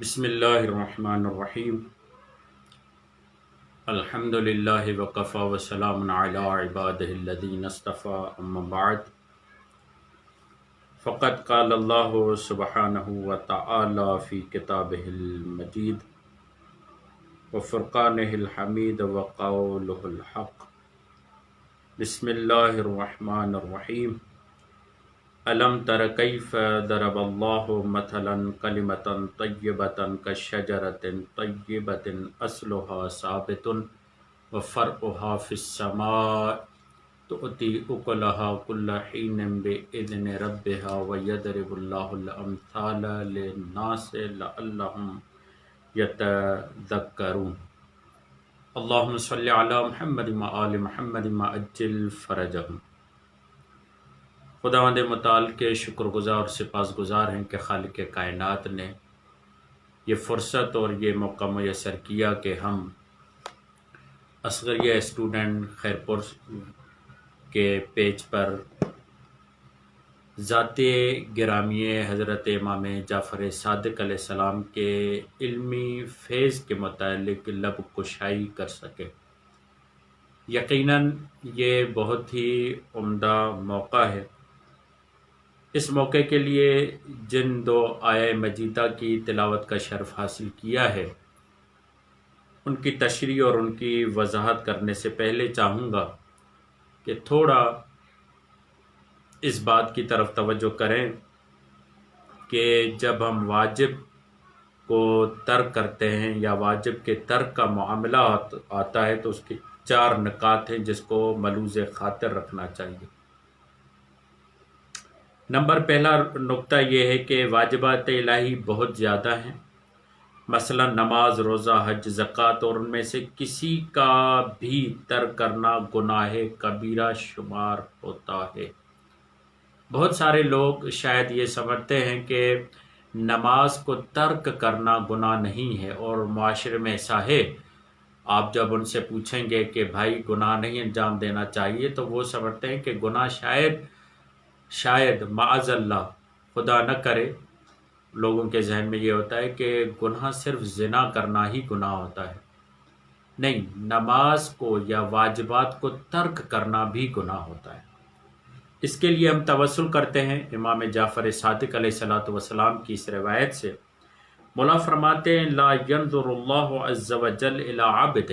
بسم اللہ الرحمن الرحیم الحمد للہ وکفی وسلام علی عبادہ الذین اصطفی اما بعد فقد قال اللہ سبحانہ وتعالی فی کتابہ المجید وفرقانہ الحمید وقولہ الحق بسم اللہ الرحمن الرحیم الم تر کیف ضرب اللہ مثلا کلمۃ طیبۃ کشجرۃ طیبۃ اصلها ثابت وفرعها فی السماء تؤتی اکلها کل حین بإذن ربها ویضرب اللہ الامثال للناس لعلهم یتذکرون اللہم صلی علی محمد وآل محمد وعجل فرجہم۔ خداوند متعال کے شکر گزار اور سپاس گزار ہیں کہ خالق کائنات نے یہ فرصت اور یہ موقع میسر کیا کہ ہم اصغریہ اسٹوڈنٹ خیرپور کے پیج پر ذات گرامی حضرت امام جعفر صادق علیہ السلام کے علمی فیض کے متعلق لب کشائی کر سکے۔ یقیناً یہ بہت ہی عمدہ موقع ہے۔ اس موقع کے لیے جن دو آیہ مجیدہ کی تلاوت کا شرف حاصل کیا ہے ان کی تشریح اور ان کی وضاحت کرنے سے پہلے چاہوں گا کہ تھوڑا اس بات کی طرف توجہ کریں کہ جب ہم واجب کو ترک کرتے ہیں یا واجب کے ترک کا معاملہ آتا ہے تو اس کے 4 نکات ہیں جس کو ملوز خاطر رکھنا چاہیے۔ نمبر پہلا نقطہ یہ ہے کہ واجبات الہی بہت زیادہ ہیں، مثلا نماز، روزہ، حج، زکوٰۃ، اور ان میں سے کسی کا بھی ترک کرنا گناہ کبیرہ شمار ہوتا ہے۔ بہت سارے لوگ شاید یہ سمجھتے ہیں کہ نماز کو ترک کرنا گناہ نہیں ہے، اور معاشرے میں ایسا ہے۔ آپ جب ان سے پوچھیں گے کہ بھائی گناہ نہیں انجام دینا چاہیے تو وہ سمجھتے ہیں کہ گناہ شاید معاذ اللہ خدا نہ کرے، لوگوں کے ذہن میں یہ ہوتا ہے کہ گناہ صرف زنا کرنا ہی گناہ ہوتا ہے۔ نہیں، نماز کو یا واجبات کو ترک کرنا بھی گناہ ہوتا ہے۔ اس کے لیے ہم توسل کرتے ہیں امام جعفر صادق علیہ السلام کی اس روایت سے۔ مولا فرماتے ہیں لا ينظر اللہ عز وجل الی عبد،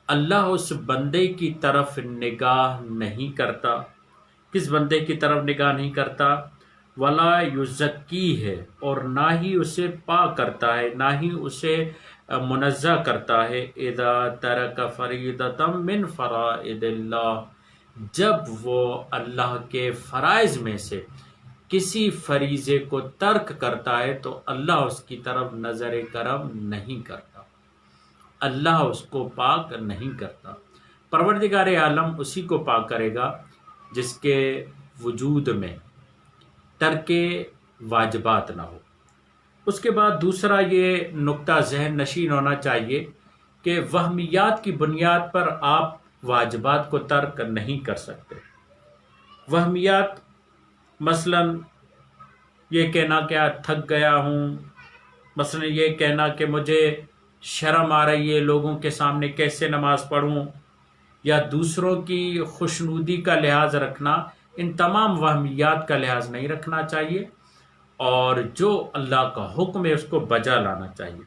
اللہ اس بندے کی طرف نگاہ نہیں کرتا۔ کس بندے کی طرف نگاہ نہیں کرتا؟ ولا یزکی ہے، اور نہ ہی اسے پاک کرتا ہے، نہ ہی اسے منزہ کرتا ہے۔ اذا ترک فریضۃ من فرائض اللہ، جب وہ اللہ کے فرائض میں سے کسی فریضے کو ترک کرتا ہے تو اللہ اس کی طرف نظر کرم نہیں کرتا، اللہ اس کو پاک نہیں کرتا۔ پروردگار عالم اسی کو پاک کرے گا جس کے وجود میں ترک واجبات نہ ہو۔ اس کے بعد دوسرا یہ نقطہ ذہن نشین ہونا چاہیے کہ وہمیات کی بنیاد پر آپ واجبات کو ترک نہیں کر سکتے۔ وہمیات مثلا یہ کہنا کہ تھک گیا ہوں، مثلا یہ کہنا کہ مجھے شرم آ رہی ہے، لوگوں کے سامنے کیسے نماز پڑھوں، یا دوسروں کی خوشنودی کا لحاظ رکھنا، ان تمام وہمیات کا لحاظ نہیں رکھنا چاہیے، اور جو اللہ کا حکم ہے اس کو بجا لانا چاہیے۔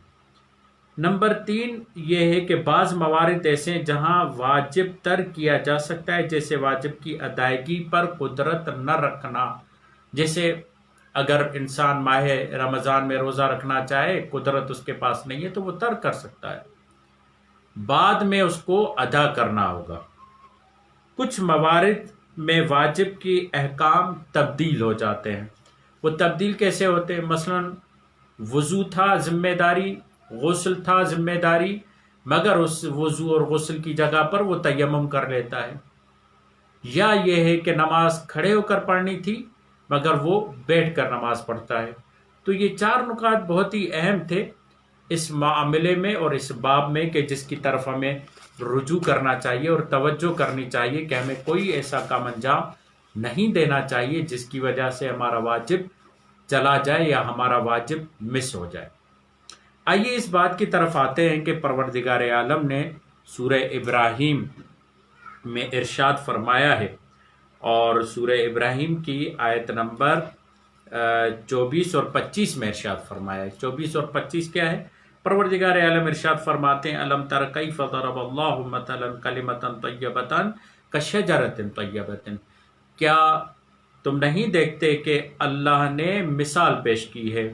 نمبر 3 یہ ہے کہ بعض موارد ایسے ہیں جہاں واجب ترک کیا جا سکتا ہے، جیسے واجب کی ادائیگی پر قدرت نہ رکھنا۔ جیسے اگر انسان ماہ رمضان میں روزہ رکھنا چاہے، قدرت اس کے پاس نہیں ہے تو وہ ترک کر سکتا ہے، بعد میں اس کو ادا کرنا ہوگا۔ کچھ موارد میں واجب کی احکام تبدیل ہو جاتے ہیں۔ وہ تبدیل کیسے ہوتے ہیں؟ مثلا وضو تھا ذمہ داری، غسل تھا ذمہ داری، مگر اس وضو اور غسل کی جگہ پر وہ تیمم کر لیتا ہے۔ یا یہ ہے کہ نماز کھڑے ہو کر پڑھنی تھی مگر وہ بیٹھ کر نماز پڑھتا ہے۔ تو یہ 4 نکات بہت ہی اہم تھے اس معاملے میں اور اس باب میں کہ جس کی طرف ہمیں رجوع کرنا چاہیے اور توجہ کرنی چاہیے کہ ہمیں کوئی ایسا کام انجام نہیں دینا چاہیے جس کی وجہ سے ہمارا واجب چلا جائے یا ہمارا واجب مس ہو جائے۔ آئیے اس بات کی طرف آتے ہیں کہ پروردگار عالم نے سورہ ابراہیم میں ارشاد فرمایا ہے، اور سورہ ابراہیم کی آیت نمبر 24 اور 25 میں ارشاد فرمایا ہے۔ 24 اور 25 کیا ہے؟ پروردگار عالم ارشاد فرماتے ہیں الم تر کیف ضرب اللہ مثلا کلمۃ طیبۃ کشجرۃ طیبۃ، کیا تم نہیں دیکھتے کہ اللہ نے مثال پیش کی ہے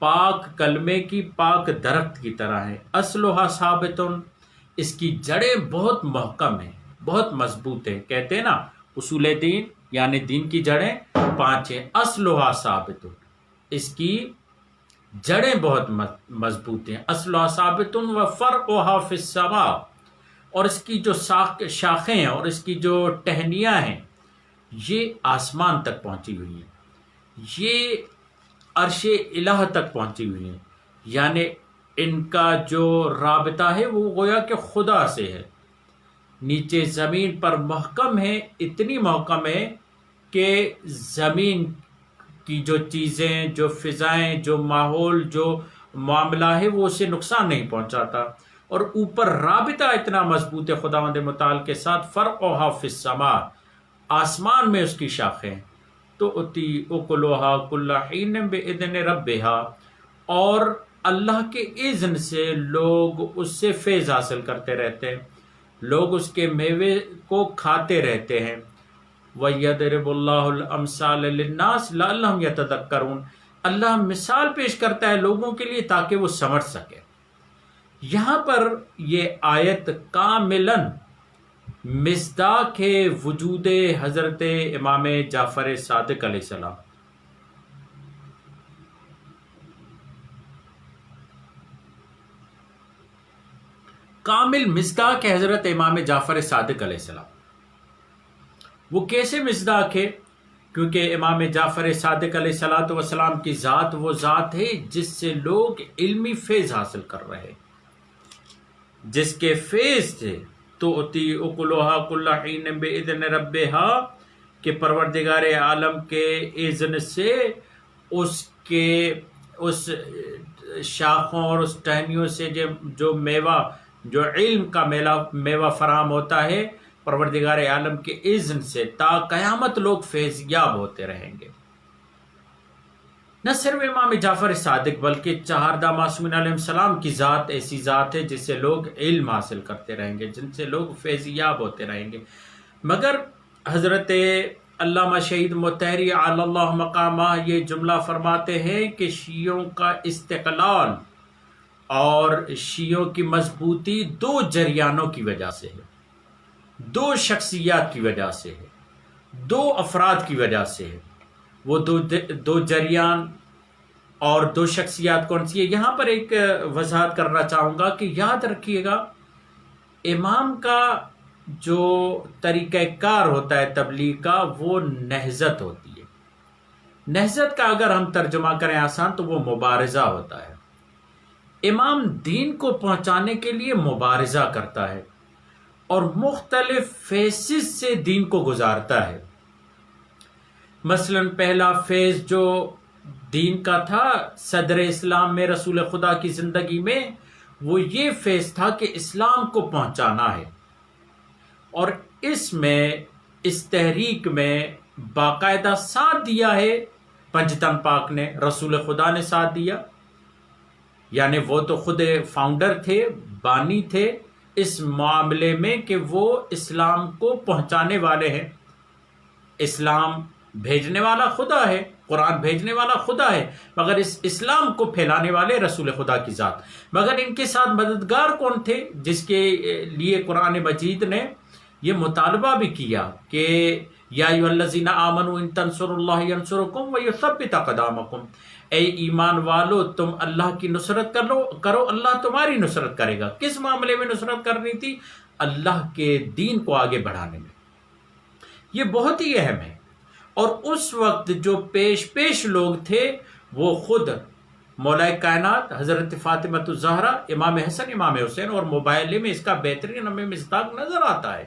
پاک کلمے کی، پاک درخت کی طرح ہے، اصلھا ثابت، اس کی جڑیں بہت محکم ہیں، بہت مضبوط ہیں۔ کہتے ہیں نا اصول دین یعنی دین کی جڑیں 5 ہیں، اصلھا ثابت، اس کی جڑیں بہت مضبوط ہیں، اصلھا ثابت وفرعھا فی السماء، اور اس کی جو شاخیں ہیں اور اس کی جو ٹہنیاں ہیں یہ آسمان تک پہنچی ہوئی ہیں، یہ عرش الہ تک پہنچی ہوئی ہیں، یعنی ان کا جو رابطہ ہے وہ گویا کہ خدا سے ہے، نیچے زمین پر محکم ہے، اتنی محکم ہے کہ زمین کی جو چیزیں، جو فضائیں، جو ماحول، جو معاملہ ہے وہ اسے نقصان نہیں پہنچاتا، اور اوپر رابطہ اتنا مضبوط ہے خداوند متعال کے ساتھ، فرعھا فی السماء، آسمان میں اس کی شاخیں، تؤتی اکلھا کل حین باذن ربھا، اور اللہ کے اذن سے لوگ اس سے فیض حاصل کرتے رہتے ہیں، لوگ اس کے میوے کو کھاتے رہتے ہیں۔ وَيَضْرِبُ اللَّهُ الْأَمْثَالَ لِلنَّاسِ لَعَلَّهُمْ يَتَذَكَّرُونَ، اللہ مثال پیش کرتا ہے لوگوں کے لیے تاکہ وہ سمجھ سکے۔ یہاں پر یہ آیت کاملاً مصداق ہے وجود حضرت امام جعفر صادق علیہ السلام، کامل مصداق ہے حضرت امام جعفر صادق علیہ السلام۔ وہ کیسے مصداق ہے؟ کیونکہ امام جعفر صادق علیہ السلام کی ذات وہ ذات ہے جس سے لوگ علمی فیض حاصل کر رہے ہیں، جس کے فیض تھے تؤتی اکلھا کل حین باذن ربھا، کہ پروردگار عالم کے اذن سے اس شاخوں اور اس ٹہنیوں سے جو میوہ، جو علم کا میوہ فراہم ہوتا ہے پروردگار عالم کے اذن سے، تا قیامت لوگ فیض یاب ہوتے رہیں گے۔ نہ صرف امام جعفر صادق بلکہ چہاردہ معصومین علیہ السلام کی ذات ایسی ذات ہے جس سے لوگ علم حاصل کرتے رہیں گے، جن سے لوگ فیض یاب ہوتے رہیں گے۔ مگر حضرت علامہ شہید مطہری علی اللہ مقامہ یہ جملہ فرماتے ہیں کہ شیعوں کا استقلال اور شیعوں کی مضبوطی 2 جریانوں کی وجہ سے ہے، 2 شخصیات کی وجہ سے ہے، 2 افراد کی وجہ سے ہے۔ وہ دو جریان اور 2 شخصیات کون سی ہے؟ یہاں پر ایک وضاحت کرنا چاہوں گا کہ یاد رکھیے گا امام کا جو طریقہ کار ہوتا ہے تبلیغ کا وہ نہضت ہوتی ہے۔ نہضت کا اگر ہم ترجمہ کریں آسان تو وہ مبارزہ ہوتا ہے۔ امام دین کو پہنچانے کے لیے مبارزہ کرتا ہے اور مختلف فیسز سے دین کو گزارتا ہے۔ مثلا پہلا فیز جو دین کا تھا صدر اسلام میں رسول خدا کی زندگی میں، وہ یہ فیز تھا کہ اسلام کو پہنچانا ہے، اور اس تحریک میں باقاعدہ ساتھ دیا ہے پنجتن پاک نے، رسول خدا نے ساتھ دیا، یعنی وہ تو خود فاؤنڈر تھے، بانی تھے اس معاملے میں کہ وہ اسلام کو پہنچانے والے ہیں۔ اسلام بھیجنے والا خدا ہے، قرآن بھیجنے والا خدا ہے، مگر اس اسلام کو پھیلانے والے رسول خدا کی ذات۔ مگر ان کے ساتھ مددگار کون تھے جس کے لیے قرآن مجید نے یہ مطالبہ بھی کیا کہ یا ایھا الذین آمنوا ان تنصروا اللہ ینصرکم ویثبت اقدامکم، اے ایمان والو تم اللہ کی نصرت کرو، اللہ تمہاری نصرت کرے گا۔ کس معاملے میں نصرت کرنی تھی؟ اللہ کے دین کو آگے بڑھانے میں۔ یہ بہت ہی اہم ہے، اور اس وقت جو پیش لوگ تھے وہ خود مولا کائنات حضرت فاطمۃ الزہرا، امام حسن، امام حسین، اور موبائل میں اس کا بہترین ہمیں مصداق نظر آتا ہے۔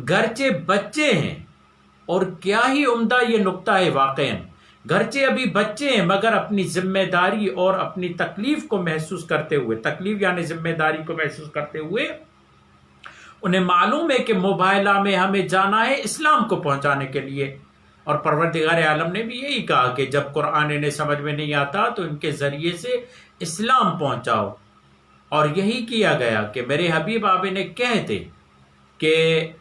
گرچہ بچے ہیں، اور کیا ہی عمدہ یہ نقطہ ہے واقعاً گرچہ ابھی بچے ہیں مگر اپنی ذمہ داری اور اپنی تکلیف کو محسوس کرتے ہوئے، تکلیف یعنی ذمہ داری کو محسوس کرتے ہوئے انہیں معلوم ہے کہ موبائلہ میں ہمیں جانا ہے اسلام کو پہنچانے کے لیے۔ اور پروردگار عالم نے بھی یہی کہا کہ جب قرآن انہیں سمجھ میں نہیں آتا تو ان کے ذریعے سے اسلام پہنچاؤ، اور یہی کیا گیا کہ میرے حبیب آپ انہیں کہتے کہ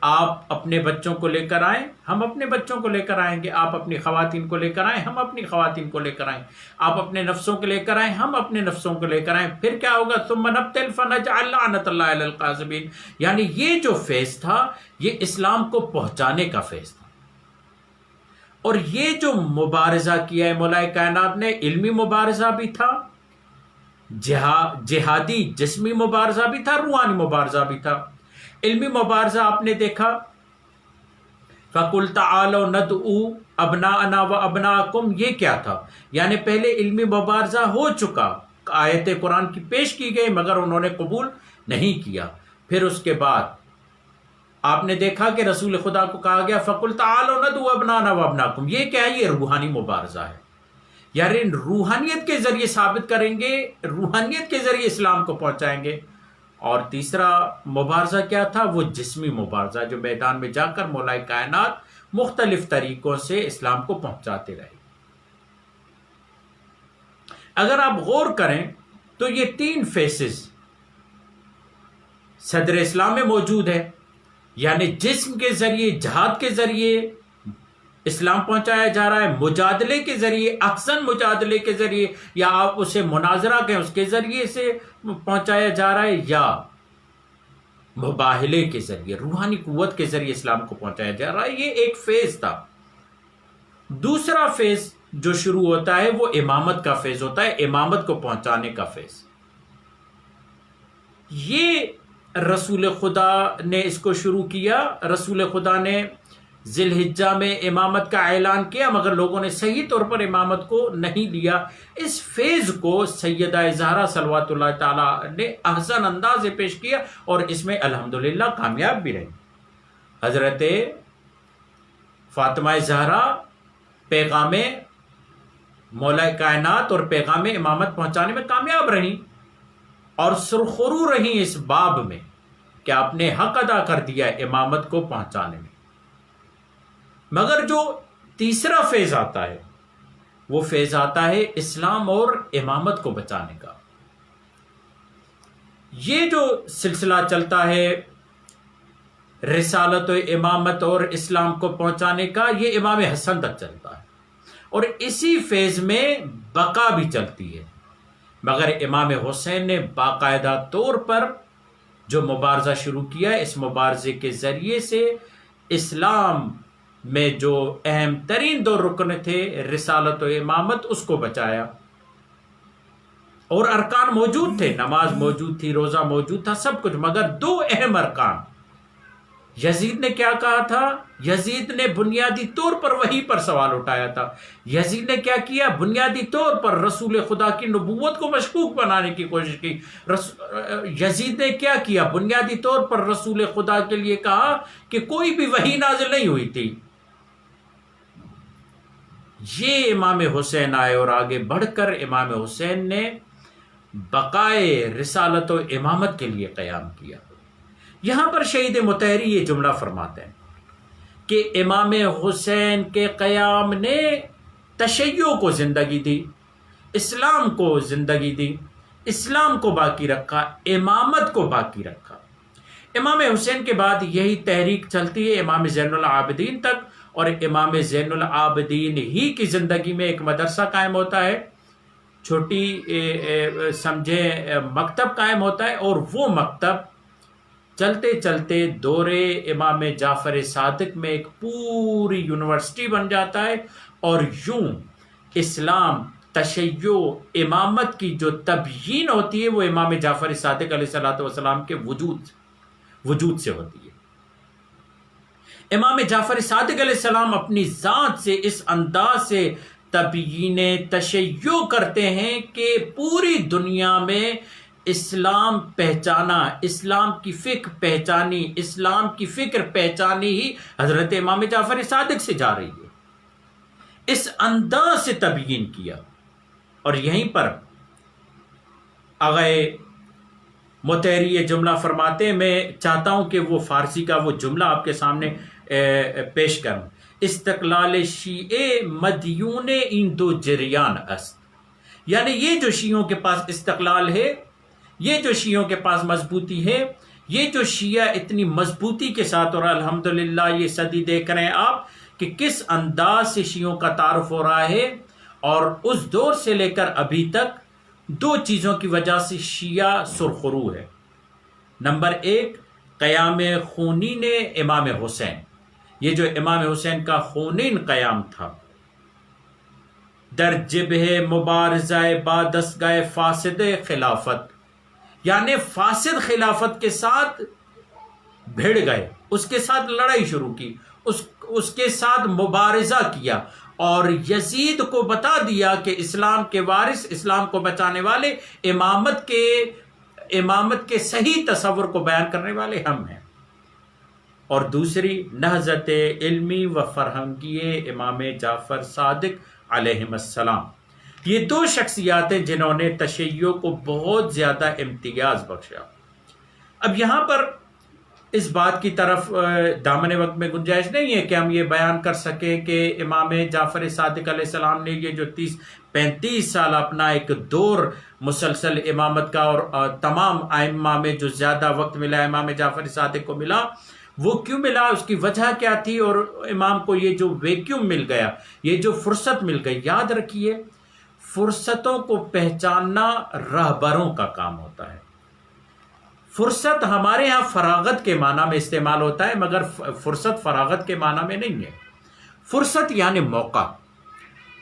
آپ اپنے بچوں کو لے کر آئیں، ہم اپنے بچوں کو لے کر آئیں گے، آپ اپنی خواتین کو لے کر آئیں، ہم اپنی خواتین کو لے کر آئیں، آپ اپنے نفسوں کو لے کر آئیں، ہم اپنے نفسوں کو لے کر آئیں، پھر کیا ہوگا؟ ثم نبتل فنجعل لعنت اللہ علی القاذبین، یعنی یہ جو فیض تھا یہ اسلام کو پہنچانے کا فیض تھا۔ اور یہ جو مبارزہ کیا ہے مولا کائنات نے، علمی مبارزہ بھی تھا، جہادی جسمی مبارزہ بھی تھا، روحانی مبارزہ بھی تھا۔ علمی مبارزہ آپ نے دیکھا، فَقُلْ تَعَالَوْا نَدْعُوا أَبْنَاءَنَا وَأَبْنَاءَكُمْ، یہ کیا تھا؟ یعنی پہلے علمی مبارزہ ہو چکا، آیت قرآن کی پیش کی گئی مگر انہوں نے قبول نہیں کیا۔ پھر اس کے بعد آپ نے دیکھا کہ رسول خدا کو کہا گیا فَقُلْ تَعَالَوْا نَدْعُوا أَبْنَاءَنَا وَأَبْنَاءَكُمْ، یہ کیا ہے؟ یہ روحانی مبارزہ ہے، یعنی روحانیت کے ذریعے ثابت کریں گے، روحانیت کے ذریعے اسلام کو پہنچائیں گے۔ اور تیسرا مبارزہ کیا تھا؟ وہ جسمی مبارزہ، جو میدان میں جا کر مولا کائنات مختلف طریقوں سے اسلام کو پہنچاتے رہے۔ اگر آپ غور کریں تو یہ 3 فیسز صدر اسلام میں موجود ہے، یعنی جسم کے ذریعے، جہاد کے ذریعے اسلام پہنچایا جا رہا ہے، مجادلے کے ذریعے، احسن مجادلے کے ذریعے، یا آپ اسے مناظرہ کہیں اس کے ذریعے سے پہنچایا جا رہا ہے، یا مباہلے کے ذریعے، روحانی قوت کے ذریعے اسلام کو پہنچایا جا رہا ہے۔ یہ ایک فیز تھا۔ دوسرا فیز جو شروع ہوتا ہے وہ امامت کا فیز ہوتا ہے، امامت کو پہنچانے کا فیز۔ یہ رسول خدا نے اس کو شروع کیا۔ رسول خدا نے ذی الحجہ میں امامت کا اعلان کیا مگر لوگوں نے صحیح طور پر امامت کو نہیں لیا۔ اس فیض کو سیدہ زہرا صلوات اللہ تعالی نے احسن انداز سے پیش کیا اور اس میں الحمدللہ کامیاب بھی رہی۔ حضرت فاطمہ زہرا پیغام مولا کائنات اور پیغام امامت پہنچانے میں کامیاب رہیں اور سرخرو رہیں اس باب میں کہ آپ نے حق ادا کر دیا امامت کو پہنچانے میں۔ مگر جو تیسرا فیض آتا ہے وہ فیض آتا ہے اسلام اور امامت کو بچانے کا۔ یہ جو سلسلہ چلتا ہے رسالت و امامت اور اسلام کو پہنچانے کا، یہ امام حسن تک چلتا ہے اور اسی فیض میں بقا بھی چلتی ہے۔ مگر امام حسین نے باقاعدہ طور پر جو مبارزہ شروع کیا، اس مبارزے کے ذریعے سے اسلام میں جو اہم ترین 2 رکن تھے، رسالت و امامت، اس کو بچایا۔ اور ارکان موجود تھے، نماز موجود تھی، روزہ موجود تھا، سب کچھ، مگر 2 اہم ارکان۔ یزید نے کیا کہا تھا؟ یزید نے بنیادی طور پر وحی پر سوال اٹھایا تھا۔ یزید نے کیا کیا؟ بنیادی طور پر رسول خدا کی نبوت کو مشکوک بنانے کی کوشش کی۔ یزید نے کیا کیا؟ بنیادی طور پر رسول خدا کے لیے کہا کہ کوئی بھی وحی نازل نہیں ہوئی تھی۔ یہ امام حسین آئے اور آگے بڑھ کر امام حسین نے بقائے رسالت و امامت کے لیے قیام کیا۔ یہاں پر شہید مطہری یہ جملہ فرماتے ہیں کہ امام حسین کے قیام نے تشیع کو زندگی دی، اسلام کو زندگی دی، اسلام کو باقی رکھا، امامت کو باقی رکھا۔ امام حسین کے بعد یہی تحریک چلتی ہے امام زین العابدین تک، اور امام زین العابدین ہی کی زندگی میں ایک مدرسہ قائم ہوتا ہے، چھوٹی سمجھے مکتب قائم ہوتا ہے، اور وہ مکتب چلتے چلتے دور امام جعفر صادق میں ایک پوری یونیورسٹی بن جاتا ہے، اور یوں اسلام، تشیع، امامت کی جو تبیین ہوتی ہے وہ امام جعفر صادق علیہ السلام کے وجود سے ہوتی ہے۔ امام جعفر صادق علیہ السلام اپنی ذات سے اس انداز سے تبیین تشیع کرتے ہیں کہ پوری دنیا میں اسلام پہچانا، اسلام کی فکر پہچانی، اسلام کی فکر پہچانی ہی حضرت امام جعفر صادق سے جا رہی ہے۔ اس انداز سے تبیین کیا. اور یہیں پر آغائے متحری یہ جملہ فرماتے ہیں، میں چاہتا ہوں کہ وہ فارسی کا وہ جملہ آپ کے سامنے پیش کروں. استقلال شیعہ مدیون این دو جریان است. یعنی یہ جو شیعوں کے پاس استقلال ہے، یہ جو شیعوں کے پاس مضبوطی ہے، یہ جو شیعہ اتنی مضبوطی کے ساتھ، اور الحمدللہ یہ صدی دیکھ رہے ہیں آپ کہ کس انداز سے شیعوں کا تعارف ہو رہا ہے. اور اس دور سے لے کر ابھی تک دو چیزوں کی وجہ سے شیعہ سرخرو ہے. نمبر ایک، قیام خونین امام حسین. یہ جو امام حسین کا خونین قیام تھا، در جبہ مبارزہ با دستگاہ فاسد خلافت، یعنی فاسد خلافت کے ساتھ بھیڑ گئے، اس کے ساتھ لڑائی شروع کی، اس کے ساتھ مبارزہ کیا، اور یزید کو بتا دیا کہ اسلام کے وارث، اسلام کو بچانے والے، امامت کے صحیح تصور کو بیان کرنے والے ہم ہیں. اور دوسری، نہضت علمی و فرہنگی امام جعفر صادق علیہ السلام. یہ دو شخصیات ہیں جنہوں نے تشیع کو بہت زیادہ امتیاز بخشا. اب یہاں پر اس بات کی طرف دامن وقت میں گنجائش نہیں ہے کہ ہم یہ بیان کر سکیں کہ امام جعفر صادق علیہ السلام نے یہ جو 30-35 سال اپنا ایک دور مسلسل امامت کا، اور تمام ائمہ میں جو زیادہ وقت ملا امام جعفر صادق کو ملا، وہ کیوں ملا، اس کی وجہ کیا تھی، اور امام کو یہ جو ویکیوم مل گیا، یہ جو فرصت مل گئی. یاد رکھیے، فرصتوں کو پہچاننا راہبروں کا کام ہوتا ہے. فرصت ہمارے ہاں فراغت کے معنی میں استعمال ہوتا ہے، مگر فرصت فراغت کے معنی میں نہیں ہے. فرصت یعنی موقع.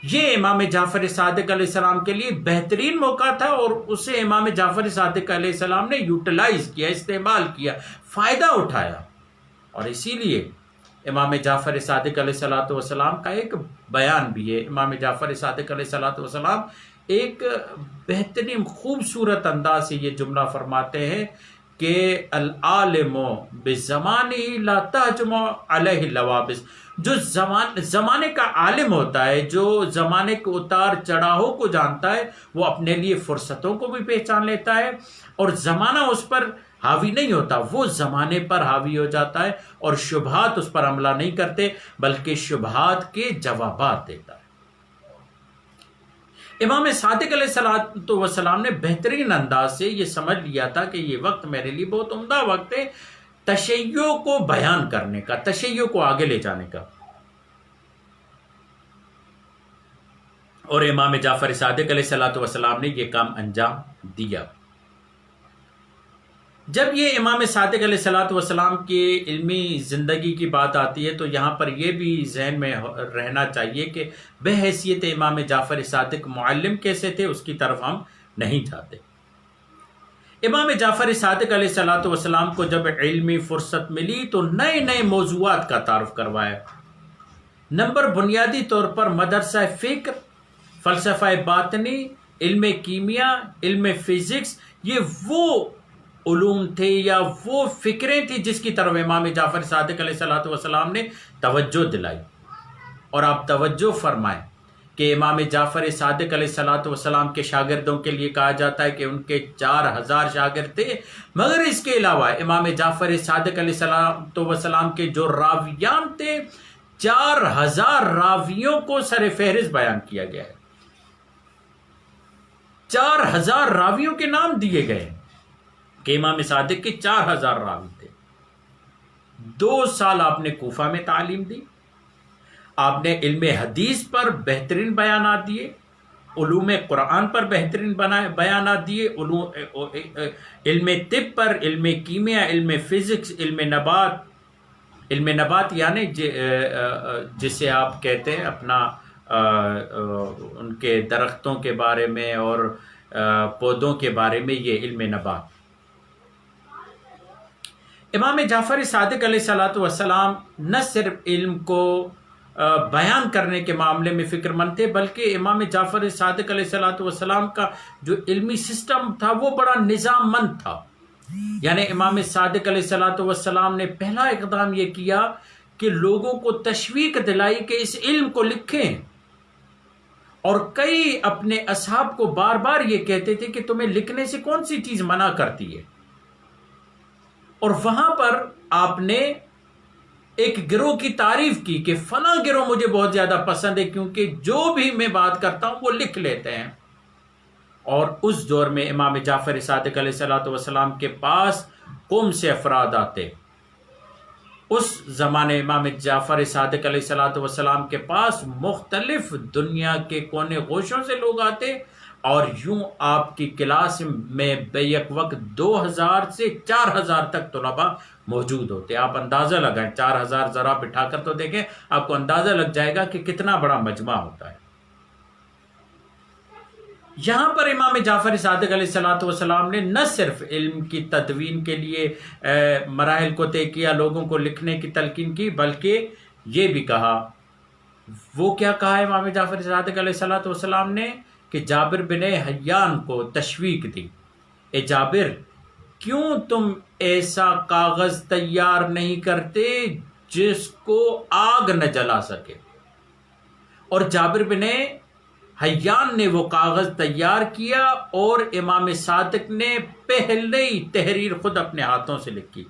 یہ امام جعفر صادق علیہ السلام کے لیے بہترین موقع تھا، اور اسے امام جعفر صادق علیہ السلام نے یوٹیلائز کیا، استعمال کیا، فائدہ اٹھایا. اور اسی لیے امام جعفر صادق علیہ السلام کا ایک بیان بھی ہے. امام جعفر صادق علیہ السلام ایک بہترین خوبصورت انداز سے یہ جملہ فرماتے ہیں کہ العالم بزمانہ لا تہجم علیہ اللوابس. جو زمانے کا عالم ہوتا ہے، جو زمانے کے اتار چڑھاؤ کو جانتا ہے، وہ اپنے لیے فرصتوں کو بھی پہچان لیتا ہے، اور زمانہ اس پر حاوی نہیں ہوتا، وہ زمانے پر حاوی ہو جاتا ہے، اور شبہات اس پر حملہ نہیں کرتے بلکہ شبہات کے جوابات دیتا ہے. امام صادق علیہ السلام نے بہترین انداز سے یہ سمجھ لیا تھا کہ یہ وقت میرے لیے بہت عمدہ وقت ہے تشیع کو بیان کرنے کا، تشیع کو آگے لے جانے کا. اور امام جعفر صادق علیہ السلام نے یہ کام انجام دیا. جب یہ امام صادق علیہ السلام کی علمی زندگی کی بات آتی ہے تو یہاں پر یہ بھی ذہن میں رہنا چاہیے کہ بحیثیت امام جعفر صادق معلم کیسے تھے، اس کی طرف ہم نہیں جاتے. امام جعفر صادق علیہ السلام کو جب علمی فرصت ملی تو نئے نئے موضوعات کا تعارف کروایا. نمبر بنیادی طور پر مدرسہ فکر، فلسفہ باطنی، علم کیمیا، علم فزکس، یہ وہ علوم تھے یا وہ فکریں تھیں جس کی طرف امام جعفر صادق علیہ السلام نے توجہ دلائی. اور آپ توجہ فرمائیں کہ امام جعفر صادق علیہ السلام کے شاگردوں کے لیے کہا جاتا ہے کہ ان کے 4000 شاگرد تھے، مگر اس کے علاوہ امام جعفر صادق علیہ السلام کے جو راویان تھے، 4000 راویوں کو سر فہرست بیان کیا گیا ہے. 4000 راویوں کے نام دیے گئے کہ امام صادق کے 4000 راوی تھے. 2 سال آپ نے کوفہ میں تعلیم دی، آپ نے علم حدیث پر بہترین بیانات دیے، علوم قرآن پر بہترین بیانات دیے، علم طب پر، علم کیمیا، علم فزکس، علم نبات یعنی جسے آپ کہتے ہیں اپنا ان کے درختوں کے بارے میں اور پودوں کے بارے میں، یہ علم نبات. امام جعفر صادق علیہ السلام نہ صرف علم کو بیان کرنے کے معاملے میں فکر مند تھے، بلکہ امام جعفر صادق علیہ السلام کا جو علمی سسٹم تھا وہ بڑا نظام مند تھا. یعنی امام صادق علیہ السلام نے پہلا اقدام یہ کیا کہ لوگوں کو تشویق دلائی کہ اس علم کو لکھیں، اور کئی اپنے اصحاب کو بار بار یہ کہتے تھے کہ تمہیں لکھنے سے کون سی چیز منع کرتی ہے. اور وہاں پر آپ نے ایک گروہ کی تعریف کی کہ فلاں گروہ مجھے بہت زیادہ پسند ہے کیونکہ جو بھی میں بات کرتا ہوں وہ لکھ لیتے ہیں. اور اس دور میں امام جعفر صادق علیہ السلام کے پاس قوم سے افراد آتے. اس زمانے امام جعفر صادق علیہ السلام کے پاس مختلف دنیا کے کونے گوشوں سے لوگ آتے، اور یوں آپ کی کلاس میں بیک وقت 2000 سے 4000 تک طلباء موجود ہوتے. آپ اندازہ لگائیں، 4000 ذرا بٹھا کر تو دیکھیں، آپ کو اندازہ لگ جائے گا کہ کتنا بڑا مجمع ہوتا ہے. یہاں پر امام جعفر صادق علیہ السلام نے نہ صرف علم کی تدوین کے لیے مراحل کو طے کیا، لوگوں کو لکھنے کی تلقین کی، بلکہ یہ بھی کہا. وہ کیا کہا امام جعفر صادق علیہ السلام نے کہ جابر بن حیان کو تشویق دی، اے جابر، کیوں تم ایسا کاغذ تیار نہیں کرتے جس کو آگ نہ جلا سکے؟ اور جابر بن حیان نے وہ کاغذ تیار کیا اور امام صادق نے پہلے ہی تحریر خود اپنے ہاتھوں سے لکھی.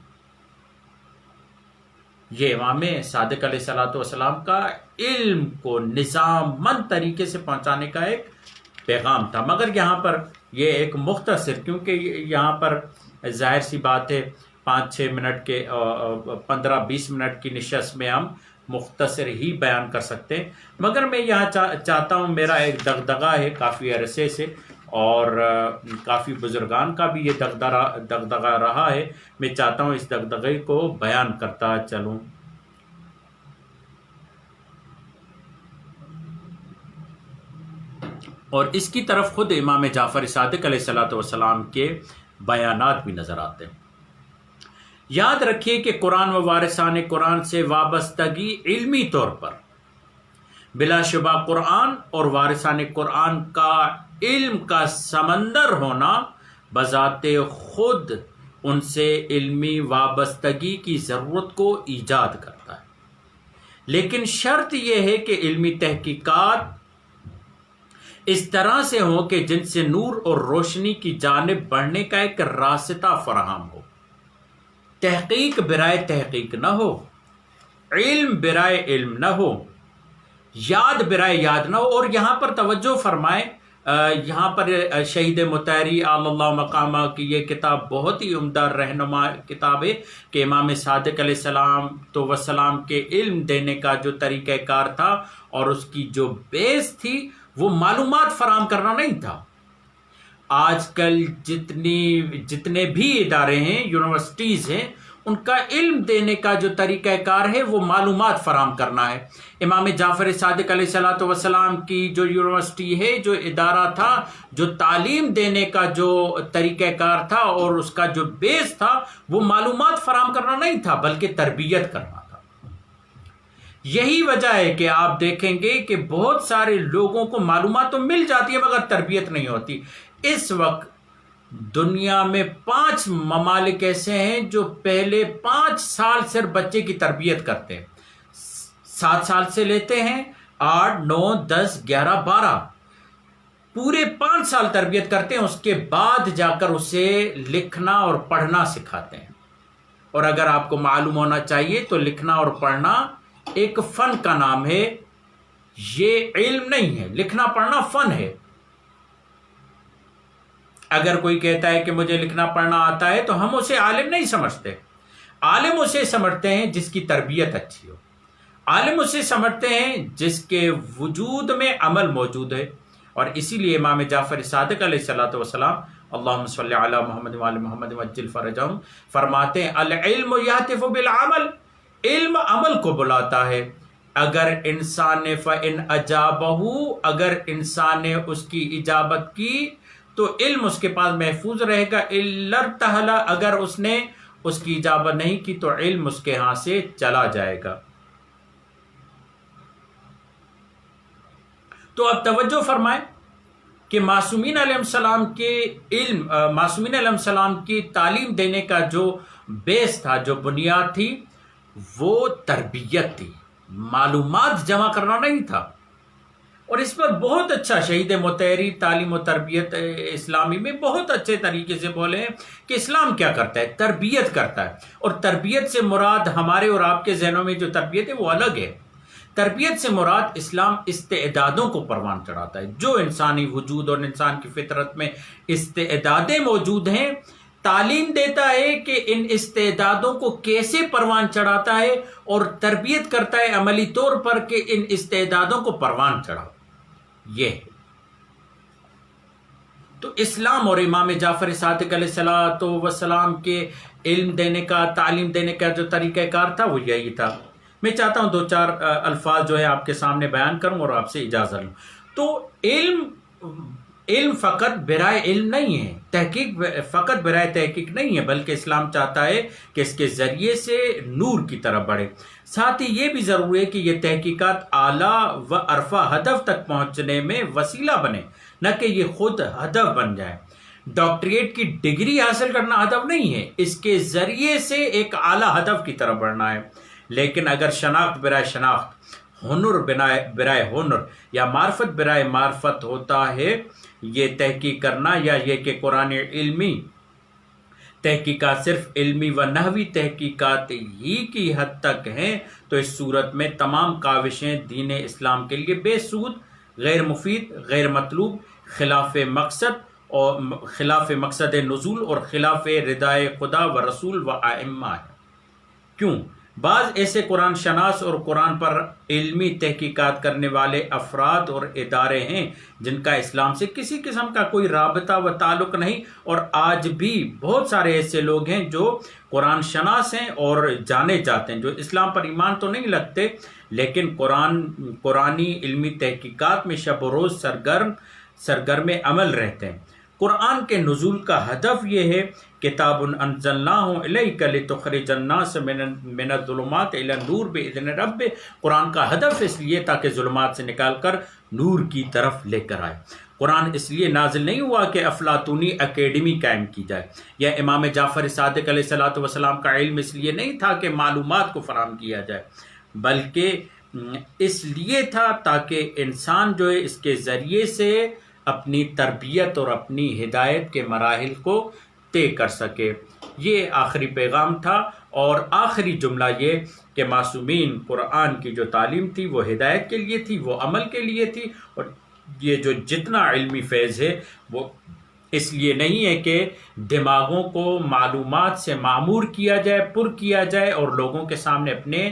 یہ امام صادق علیہ السلام کا علم کو نظام مند طریقے سے پہنچانے کا ایک پیغام تھا. مگر یہاں پر یہ ایک مختصر، کیونکہ یہاں پر ظاہر سی بات ہے 5-6 منٹ کے 15-20 منٹ کی نشست میں ہم مختصر ہی بیان کر سکتے ہیں. مگر میں یہاں چاہتا ہوں، میرا ایک دغدغہ ہے کافی عرصے سے، اور کافی بزرگان کا بھی یہ دغدغہ رہا ہے. میں چاہتا ہوں اس دغدغے کو بیان کرتا چلوں. اور اس کی طرف خود امام جعفر صادق علیہ السلام کے بیانات بھی نظر آتے ہیں. یاد رکھیے کہ قرآن و وارثان قرآن سے وابستگی علمی طور پر بلا شبہ قرآن اور وارثان قرآن کا علم کا سمندر ہونا بذات خود ان سے علمی وابستگی کی ضرورت کو ایجاد کرتا ہے. لیکن شرط یہ ہے کہ علمی تحقیقات اس طرح سے ہوں کہ جن سے نور اور روشنی کی جانب بڑھنے کا ایک راستہ فراہم ہو. تحقیق برائے تحقیق نہ ہو، علم برائے علم نہ ہو، یاد برائے یاد نہ ہو. اور یہاں پر توجہ فرمائیں، یہاں پر شہید مطہری اعلی اللہ مقامہ کی یہ کتاب بہت ہی عمدہ رہنما کتاب ہے کہ امام صادق علیہ السلام کے علم دینے کا جو طریقہ کار تھا اور اس کی جو بیس تھی وہ معلومات فراہم کرنا نہیں تھا. آج کل جتنے بھی ادارے ہیں، یونیورسٹیز ہیں، ان کا علم دینے کا جو طریقہ کار ہے وہ معلومات فراہم کرنا ہے. امام جعفر صادق علیہ السلام کی جو یونیورسٹی ہے، جو ادارہ تھا، جو تعلیم دینے کا جو طریقہ کار تھا اور اس کا جو بیس تھا، وہ معلومات فراہم کرنا نہیں تھا بلکہ تربیت کرنا تھا. یہی وجہ ہے کہ آپ دیکھیں گے کہ بہت سارے لوگوں کو معلومات تو مل جاتی ہے مگر تربیت نہیں ہوتی. اس وقت دنیا میں 5 ممالک ایسے ہیں جو پہلے 5 سال صرف بچے کی تربیت کرتے ہیں. 7 سال سے لیتے ہیں 8, 9, 10, 11, 12 پورے 5 سال تربیت کرتے ہیں. اس کے بعد جا کر اسے لکھنا اور پڑھنا سکھاتے ہیں. اور اگر آپ کو معلوم ہونا چاہیے تو لکھنا اور پڑھنا ایک فن کا نام ہے، یہ علم نہیں ہے. لکھنا پڑھنا فن ہے. اگر کوئی کہتا ہے کہ مجھے لکھنا پڑھنا آتا ہے تو ہم اسے عالم نہیں سمجھتے. عالم اسے سمجھتے ہیں جس کی تربیت اچھی ہو. عالم اسے سمجھتے ہیں جس کے وجود میں عمل موجود ہے. اور اسی لیے امام جعفر صادق علیہ السلام اللہم صلی علی محمد وعلی محمد وعجل فرجہم فرماتے ہیں العلم یہتف بالعمل، علم عمل کو بلاتا ہے. اگر انسان نے فَإِنْ أَجَابَهُ، اگر انسان نے اس کی اجابت کی تو علم اس کے پاس محفوظ رہے گا. إِلَّا ارْتَحَلَ، اگر اس نے اس کی اجابت نہیں کی تو علم اس کے ہاں سے چلا جائے گا. تو اب توجہ فرمائیں کہ معصومین علیہ السلام کے علم، معصومین علیہ السلام کی تعلیم دینے کا جو بیس تھا، جو بنیاد تھی، وہ تربیت تھی، معلومات جمع کرنا نہیں تھا. اور اس پر بہت اچھا شہید مطہری تعلیم و تربیت اسلامی میں بہت اچھے طریقے سے بولے ہیں کہ اسلام کیا کرتا ہے، تربیت کرتا ہے، اور تربیت سے مراد ہمارے اور آپ کے ذہنوں میں جو تربیت ہے وہ الگ ہے۔ تربیت سے مراد اسلام استعدادوں کو پروان چڑھاتا ہے، جو انسانی وجود اور انسان کی فطرت میں استعدادیں موجود ہیں، تعلیم دیتا ہے کہ ان استعدادوں کو کیسے پروان چڑھاتا ہے، اور تربیت کرتا ہے عملی طور پر کہ ان استعدادوں کو پروان چڑھاؤ۔ یہ ہے تو اسلام اور امام جعفر صادق علیہ الصلوۃ والسلام کے علم دینے کا، تعلیم دینے کا جو طریقہ کار تھا وہ یہی تھا۔ میں چاہتا ہوں 2-4 الفاظ جو ہے آپ کے سامنے بیان کروں اور آپ سے اجازت لوں۔ تو علم فقط برائے علم نہیں ہے، تحقیق فقط برائے تحقیق نہیں ہے، بلکہ اسلام چاہتا ہے کہ اس کے ذریعے سے نور کی طرف بڑھے۔ ساتھ ہی یہ بھی ضروری ہے کہ یہ تحقیقات اعلیٰ و عرفہ ہدف تک پہنچنے میں وسیلہ بنے، نہ کہ یہ خود ہدف بن جائے۔ ڈاکٹریٹ کی ڈگری حاصل کرنا ہدف نہیں ہے، اس کے ذریعے سے ایک اعلیٰ ہدف کی طرف بڑھنا ہے۔ لیکن اگر شناخت برائے شناخت، ہنر برائے ہنر، یا معرفت برائے معرفت ہوتا ہے یہ تحقیق کرنا، یا یہ کہ قرآن علمی تحقیقات صرف علمی و نحوی تحقیقات ہی کی حد تک ہیں، تو اس صورت میں تمام کاوشیں دین اسلام کے لیے بے سود، غیر مفید، غیر مطلوب، خلاف مقصد نزول اور خلاف ردائے خدا و رسول و ائمہ ہے۔ کیوں؟ بعض ایسے قرآن شناس اور قرآن پر علمی تحقیقات کرنے والے افراد اور ادارے ہیں جن کا اسلام سے کسی قسم کا کوئی رابطہ و تعلق نہیں، اور آج بھی بہت سارے ایسے لوگ ہیں جو قرآن شناس ہیں اور جانے جاتے ہیں، جو اسلام پر ایمان تو نہیں لگتے لیکن قرآنی علمی تحقیقات میں شب و روز سرگرم عمل رہتے ہیں۔ قرآن کے نزول کا ہدف یہ ہے، کتاب انزلناہ الیک لتخرج الناس من الظلمات الی النور باذن رب۔ قرآن کا ہدف اس لیے تاکہ ظلمات سے نکال کر نور کی طرف لے کر آئے۔ قرآن اس لیے نازل نہیں ہوا کہ افلاطونی اکیڈمی قائم کی جائے، یا امام جعفر صادق علیہ الصلوۃ والسلام کا علم اس لیے نہیں تھا کہ معلومات کو فراہم کیا جائے، بلکہ اس لیے تھا تاکہ انسان جو ہے اس کے ذریعے سے اپنی تربیت اور اپنی ہدایت کے مراحل کو طے کر سکے۔ یہ آخری پیغام تھا، اور آخری جملہ یہ کہ معصومین قرآن کی جو تعلیم تھی وہ ہدایت کے لیے تھی، وہ عمل کے لیے تھی، اور یہ جو جتنا علمی فیض ہے وہ اس لیے نہیں ہے کہ دماغوں کو معلومات سے معمور کیا جائے، پر کیا جائے، اور لوگوں کے سامنے اپنے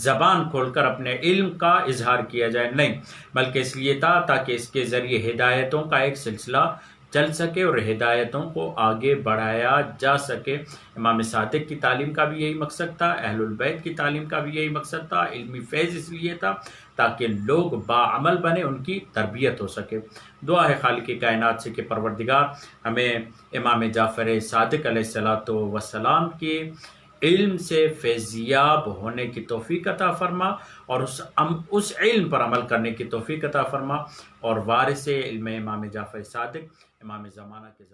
زبان کھول کر اپنے علم کا اظہار کیا جائے، نہیں، بلکہ اس لیے تھا تاکہ اس کے ذریعے ہدایتوں کا ایک سلسلہ چل سکے اور ہدایتوں کو آگے بڑھایا جا سکے۔ امام صادق کی تعلیم کا بھی یہی مقصد تھا، اہل البیت کی تعلیم کا بھی یہی مقصد تھا۔ علمی فیض اس لیے تھا تاکہ لوگ باعمل بنے، ان کی تربیت ہو سکے۔ دعا ہے خالق کائنات سے کہ پروردگار ہمیں امام جعفر صادق علیہ الصلوۃ والسلام کے علم سے فیضیاب ہونے کی توفیق عطا فرما، اور اس علم پر عمل کرنے کی توفیق عطا فرما، اور وارث علم امام جعفر صادق امام زمانہ کے